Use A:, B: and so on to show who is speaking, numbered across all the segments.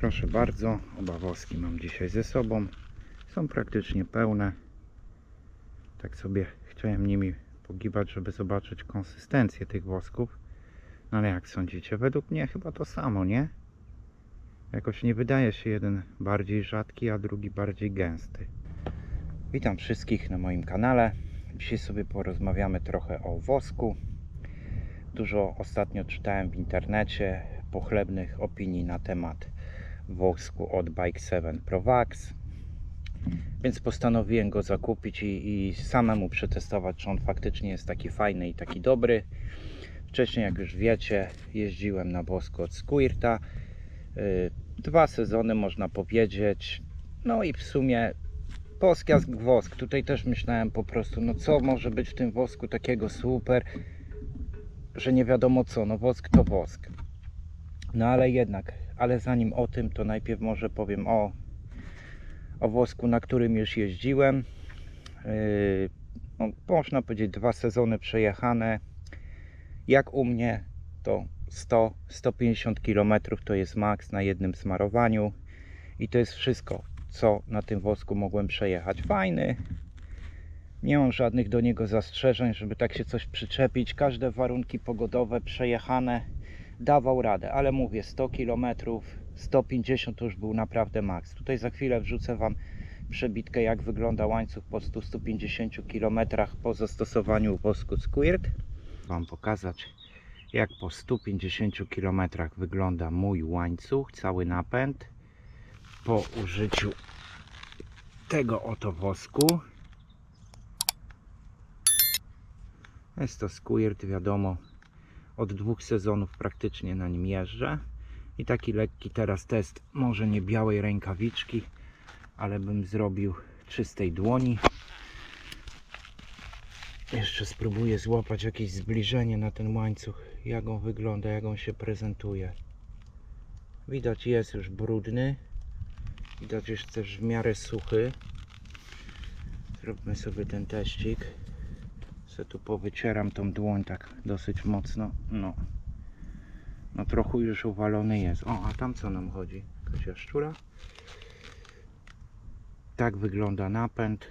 A: Proszę bardzo, oba woski mam dzisiaj ze sobą. Są praktycznie pełne. Tak sobie chciałem nimi pogibać, żeby zobaczyć konsystencję tych wosków. No ale jak sądzicie? Według mnie chyba to samo, nie? Jakoś nie wydaje się jeden bardziej rzadki, a drugi bardziej gęsty. Witam wszystkich na moim kanale. Dzisiaj sobie porozmawiamy trochę o wosku. Dużo ostatnio czytałem w internecie pochlebnych opinii na temat wosku od Bike 7 Pro Wax, więc postanowiłem go zakupić i samemu przetestować, czy on faktycznie jest taki fajny i taki dobry. Wcześniej, jak już wiecie, jeździłem na wosku od Squirta. 2 sezony można powiedzieć. No i w sumie wosk jak wosk. Tutaj też myślałem po prostu, no co może być w tym wosku takiego super, że nie wiadomo co, no wosk to wosk. No ale jednak, zanim o tym, to najpierw może powiem o wosku, na którym już jeździłem. No, można powiedzieć 2 sezony przejechane. Jak u mnie to 100-150 km to jest maks na jednym smarowaniu. I to jest wszystko, co na tym wosku mogłem przejechać. Fajny. Nie mam żadnych do niego zastrzeżeń, żeby tak się coś przyczepić. Każde warunki pogodowe przejechane, dawał radę, ale mówię 100 km, 150 to już był naprawdę maks. Tutaj za chwilę wrzucę Wam przebitkę, jak wygląda łańcuch po 100-150 km po zastosowaniu wosku Squirt. Wam pokazać, jak po 150 km wygląda mój łańcuch, cały napęd po użyciu tego oto wosku. Jest to Squirt, wiadomo, od 2 sezonów praktycznie na nim jeżdżę. I taki lekki teraz test, może nie białej rękawiczki, ale bym zrobił czystej dłoni. Jeszcze spróbuję złapać jakieś zbliżenie na ten łańcuch, jak on wygląda, jak on się prezentuje. Widać, jest już brudny, widać, jest też w miarę suchy. Zróbmy sobie ten teścik. Tu powycieram tą dłoń tak dosyć mocno. No trochę już uwalony jest. O, a tam co nam chodzi? Jakaś jaszczura? Tak wygląda napęd.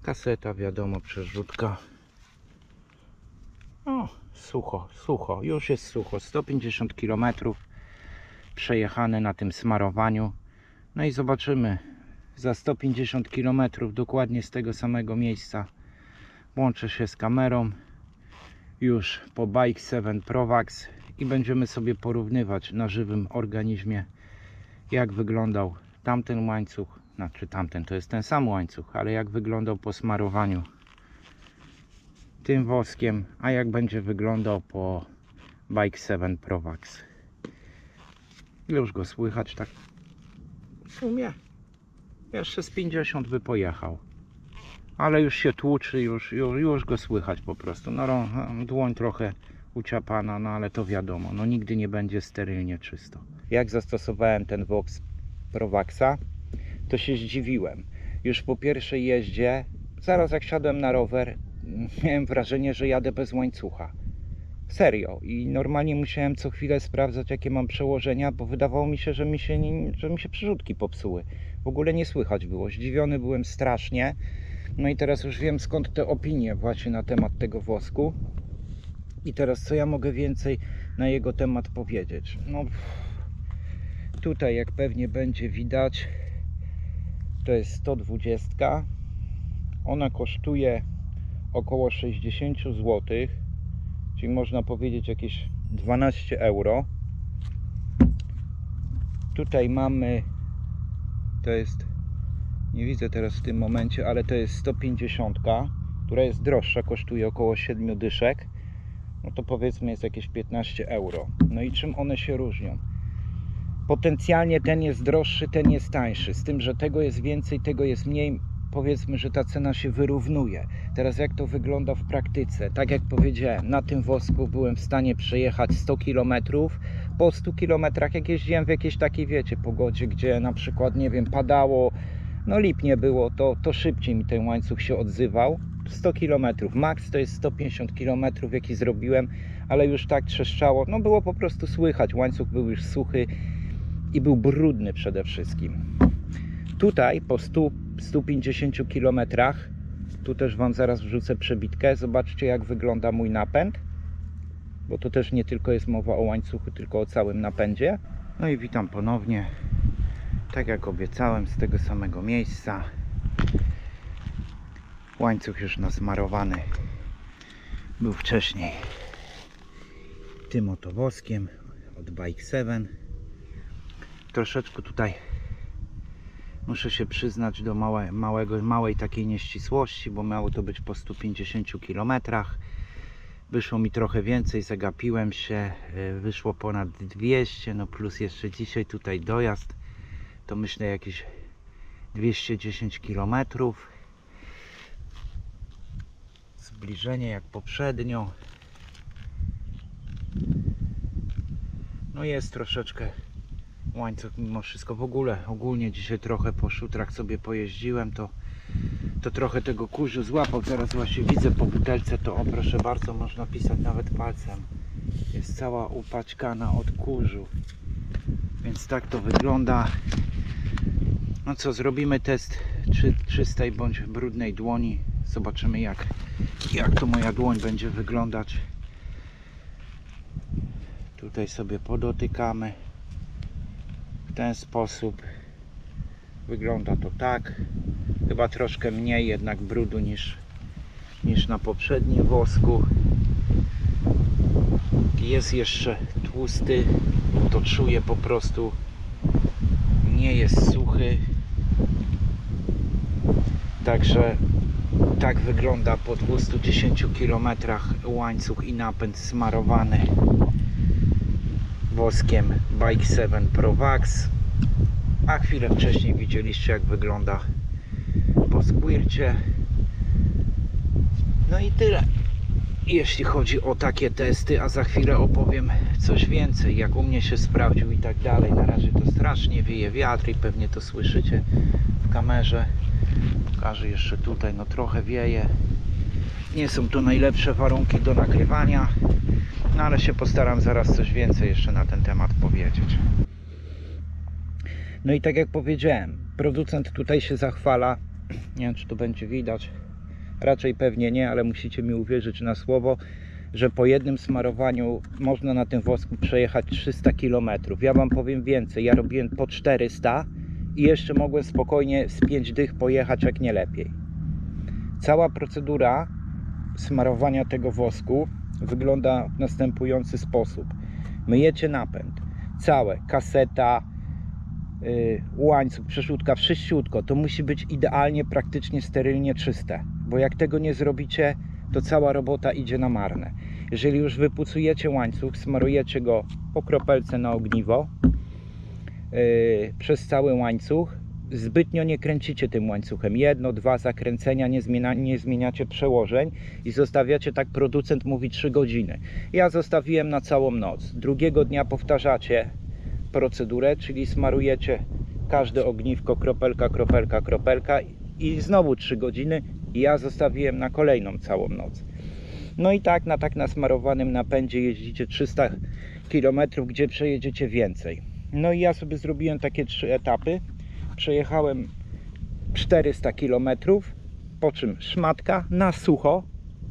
A: Kaseta, wiadomo, przerzutka. O, sucho. Już jest sucho. 150 km przejechane na tym smarowaniu. No i zobaczymy. Za 150 km dokładnie z tego samego miejsca łączę się z kamerą już po Bike 7 Pro Wax i będziemy sobie porównywać na żywym organizmie, jak wyglądał tamten łańcuch, znaczy tamten to jest ten sam łańcuch, ale jak wyglądał po smarowaniu tym woskiem, a jak będzie wyglądał po Bike 7 Pro Wax. Już go słychać tak w sumie jeszcze z 50 by pojechał. Ale już się tłuczy, już go słychać po prostu. No, dłoń trochę uciapana, no ale to wiadomo, no nigdy nie będzie sterylnie czysto. Jak zastosowałem ten Vox Pro Waxa, to się zdziwiłem. Już po pierwszej jeździe, zaraz jak siadłem na rower, miałem wrażenie, że jadę bez łańcucha. Serio. I normalnie musiałem co chwilę sprawdzać, jakie mam przełożenia, bo wydawało mi się, że mi się przerzutki popsuły. W ogóle nie słychać było. Zdziwiony byłem strasznie. No i teraz już wiem, skąd te opinie właśnie na temat tego wosku. I teraz co ja mogę więcej na jego temat powiedzieć? No tutaj, jak pewnie będzie widać, to jest 120. Ona kosztuje około 60 zł, czyli można powiedzieć jakieś 12 euro. Tutaj mamy, to jest, nie widzę teraz w tym momencie, ale to jest 150, która jest droższa, kosztuje około 7 dyszek. No to powiedzmy jest jakieś 15 euro. No i czym one się różnią? Potencjalnie ten jest droższy, ten jest tańszy. Z tym, że tego jest więcej, tego jest mniej. Powiedzmy, że ta cena się wyrównuje. Teraz jak to wygląda w praktyce? Tak jak powiedziałem, na tym wosku byłem w stanie przejechać 100 km. Po 100 km jak jeździłem w jakiejś takiej, wiecie, pogodzie, gdzie na przykład, nie wiem, padało, no lipnie było, to szybciej mi ten łańcuch się odzywał. 100 km, max to jest 150 km, jaki zrobiłem, ale już tak trzeszczało, no było po prostu słychać, łańcuch był już suchy. i był brudny przede wszystkim. Tutaj po 100-150 km, tu też Wam zaraz wrzucę przebitkę, zobaczcie jak wygląda mój napęd, bo to też nie tylko jest mowa o łańcuchu, tylko o całym napędzie. No i witam ponownie, tak jak obiecałem, z tego samego miejsca. Łańcuch już nasmarowany był wcześniej tym oto woskiem od Bike 7. Troszeczkę tutaj muszę się przyznać do małej takiej nieścisłości, bo miało to być po 150 km. Wyszło mi trochę więcej, zagapiłem się, wyszło ponad 200, no plus jeszcze dzisiaj tutaj dojazd, to myślę jakieś 210 km. Zbliżenie jak poprzednio. No jest troszeczkę łańcuch mimo wszystko. Ogólnie dzisiaj trochę po szutrach sobie pojeździłem, to trochę tego kurzu złapał. Teraz właśnie widzę po butelce, to o proszę bardzo, można pisać nawet palcem. Jest cała upaćkana od kurzu. Więc tak to wygląda. No co, zrobimy test czystej bądź brudnej dłoni. Zobaczymy jak to moja dłoń będzie wyglądać. Tutaj sobie podotykamy. W ten sposób wygląda to tak. Chyba troszkę mniej jednak brudu niż na poprzednim wosku. Jest jeszcze tłusty, to czuję po prostu. Nie jest suchy. Także tak wygląda po 210 km łańcuch i napęd smarowany woskiem Bike 7 Pro Wax. A chwilę wcześniej widzieliście jak wygląda po squircie. No i tyle jeśli chodzi o takie testy, a za chwilę opowiem coś więcej, jak u mnie się sprawdził i tak dalej. Na razie to strasznie wieje wiatr i pewnie to słyszycie w kamerze. Pokażę jeszcze tutaj, no trochę wieje. Nie są to najlepsze warunki do nagrywania, no ale się postaram zaraz coś więcej jeszcze na ten temat powiedzieć. No i tak jak powiedziałem, producent tutaj się zachwala, nie wiem czy to będzie widać, raczej pewnie nie, ale musicie mi uwierzyć na słowo, że po jednym smarowaniu można na tym wosku przejechać 300 km. Ja Wam powiem więcej, ja robiłem po 400 i jeszcze mogłem spokojnie z 5 dych pojechać, jak nie lepiej. Cała procedura smarowania tego wosku wygląda w następujący sposób. Myjecie napęd, całe, kaseta, łańcuch, przeszutka, wszyściutko. To musi być idealnie, praktycznie sterylnie czyste, bo jak tego nie zrobicie, to cała robota idzie na marne. Jeżeli już wypucujecie łańcuch, smarujecie go po kropelce na ogniwo, przez cały łańcuch, zbytnio nie kręcicie tym łańcuchem, 1-2 zakręcenia, nie zmieniacie przełożeń i zostawiacie, tak producent mówi, 3 godziny. Ja zostawiłem na całą noc. Drugiego dnia powtarzacie procedurę, czyli smarujecie każde ogniwko, kropelka, kropelka, kropelka i znowu 3 godziny. Ja zostawiłem na kolejną całą noc. No i tak na tak nasmarowanym napędzie jeździcie 300 km, gdzie przejedziecie więcej. No i ja sobie zrobiłem takie 3 etapy. Przejechałem 400 km, po czym szmatka na sucho,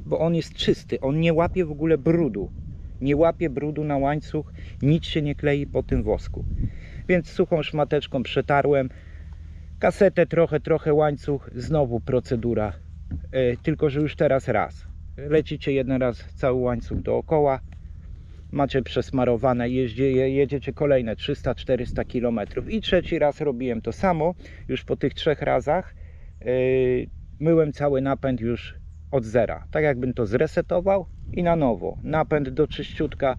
A: bo on jest czysty, on nie łapie w ogóle brudu. Nie łapie brudu na łańcuch, nic się nie klei po tym wosku. Więc suchą szmateczką przetarłem. Kasetę trochę łańcuch, znowu procedura. Tylko że już teraz raz. Lecicie jeden raz cały łańcuch dookoła. Macie przesmarowane, jedziecie kolejne 300-400 km i trzeci raz robiłem to samo. Już po tych 3 razach myłem cały napęd już od zera, tak jakbym to zresetował i na nowo, napęd do czyściutka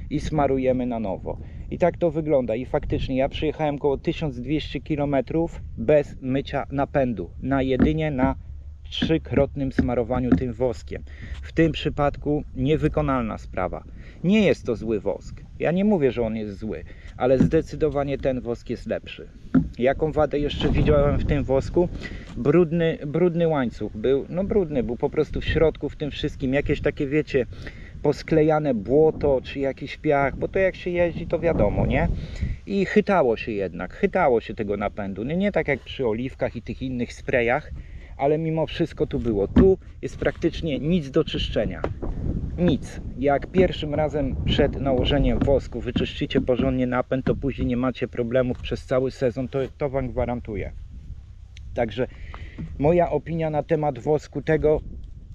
A: i smarujemy na nowo. I tak to wygląda i faktycznie ja przyjechałem około 1200 km bez mycia napędu, jedynie na 3-krotnym smarowaniu tym woskiem. W tym przypadku niewykonalna sprawa. Nie jest to zły wosk. Ja nie mówię, że on jest zły, ale zdecydowanie ten wosk jest lepszy. Jaką wadę jeszcze widziałem w tym wosku? Brudny łańcuch był, no brudny był po prostu w środku, w tym wszystkim. Jakieś takie, wiecie, posklejane błoto, czy jakiś piach, bo to jak się jeździ, to wiadomo, nie? I chytało się jednak, chytało się tego napędu. Nie tak jak przy oliwkach i tych innych sprayach, ale mimo wszystko tu było. Tu jest praktycznie nic do czyszczenia. Nic. Jak pierwszym razem przed nałożeniem wosku wyczyścicie porządnie napęd, to później nie macie problemów przez cały sezon, to Wam gwarantuję. Także moja opinia na temat wosku tego,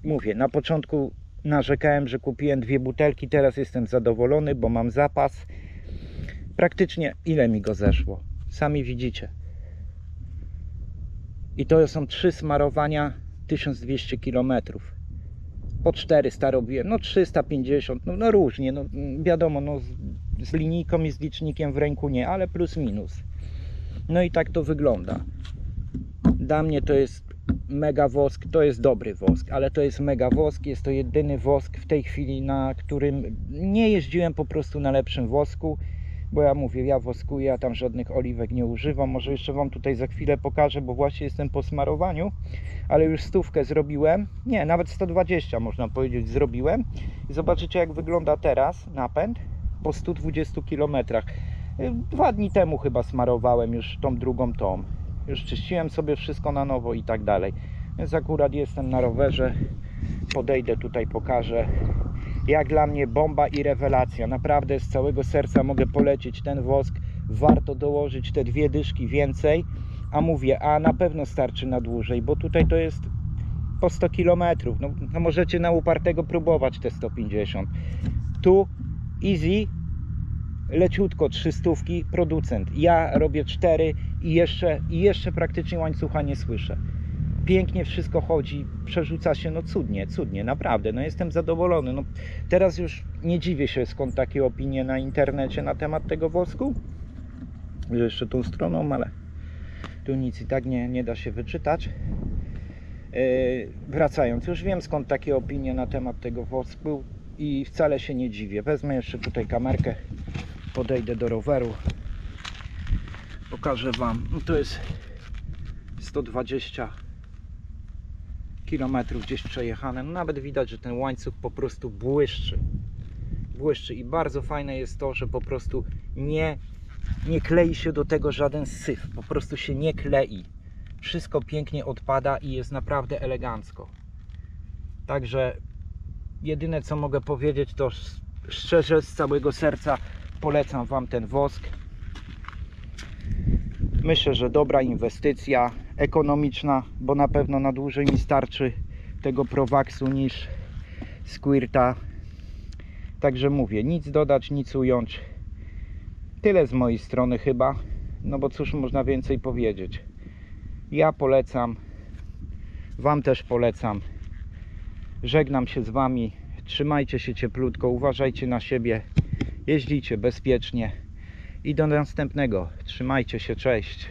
A: mówię, na początku narzekałem, że kupiłem 2 butelki, teraz jestem zadowolony, bo mam zapas. Praktycznie ile mi go zeszło? Sami widzicie. I to są 3 smarowania 1200 km. Po 400 robiłem, no 350, no różnie, no wiadomo, no z linijką i z licznikiem w ręku nie, ale plus minus. No i tak to wygląda. Dla mnie to jest mega wosk, to jest dobry wosk, ale to jest mega wosk, jest to jedyny wosk w tej chwili, na którym nie jeździłem po prostu na lepszym wosku, bo ja mówię, ja woskuję, ja tam żadnych oliwek nie używam. Może jeszcze Wam tutaj za chwilę pokażę, bo właśnie jestem po smarowaniu, ale już 100 zrobiłem, nie, nawet 120 można powiedzieć zrobiłem i zobaczycie jak wygląda teraz napęd po 120 km. 2 dni temu chyba smarowałem już tą drugą tą. Już czyściłem sobie wszystko na nowo i tak dalej. Więc akurat jestem na rowerze. Podejdę tutaj, pokażę. Jak dla mnie bomba i rewelacja. Naprawdę z całego serca mogę polecić ten wosk. Warto dołożyć te 2 dyszki więcej. A mówię, a na pewno starczy na dłużej, bo tutaj to jest po 100 km. No możecie na upartego próbować te 150. Tu easy. Leciutko 300, producent. Ja robię 4 i jeszcze praktycznie łańcucha nie słyszę. Pięknie wszystko chodzi, przerzuca się, no cudnie, naprawdę, no jestem zadowolony. No, teraz już nie dziwię się, skąd takie opinie na internecie na temat tego wosku. Jeszcze tą stroną, ale tu nic i tak nie da się wyczytać. Wracając, już wiem, skąd takie opinie na temat tego wosku i wcale się nie dziwię. Wezmę jeszcze tutaj kamerkę, podejdę do roweru, pokażę Wam. No to jest 120 km gdzieś przejechane. No nawet widać, że ten łańcuch po prostu błyszczy i bardzo fajne jest to, że po prostu nie klei się do tego żaden syf, po prostu się nie klei. Wszystko pięknie odpada i jest naprawdę elegancko. Także jedyne co mogę powiedzieć, to szczerze z całego serca polecam Wam ten wosk. Myślę, że dobra inwestycja, ekonomiczna, bo na pewno na dłużej mi starczy tego Prowaxu niż Squirta. Także mówię, nic dodać, nic ująć. Tyle z mojej strony chyba, no bo cóż można więcej powiedzieć. Ja polecam, Wam też polecam. Żegnam się z Wami, trzymajcie się cieplutko, uważajcie na siebie, jeździcie bezpiecznie i do następnego. Trzymajcie się, cześć.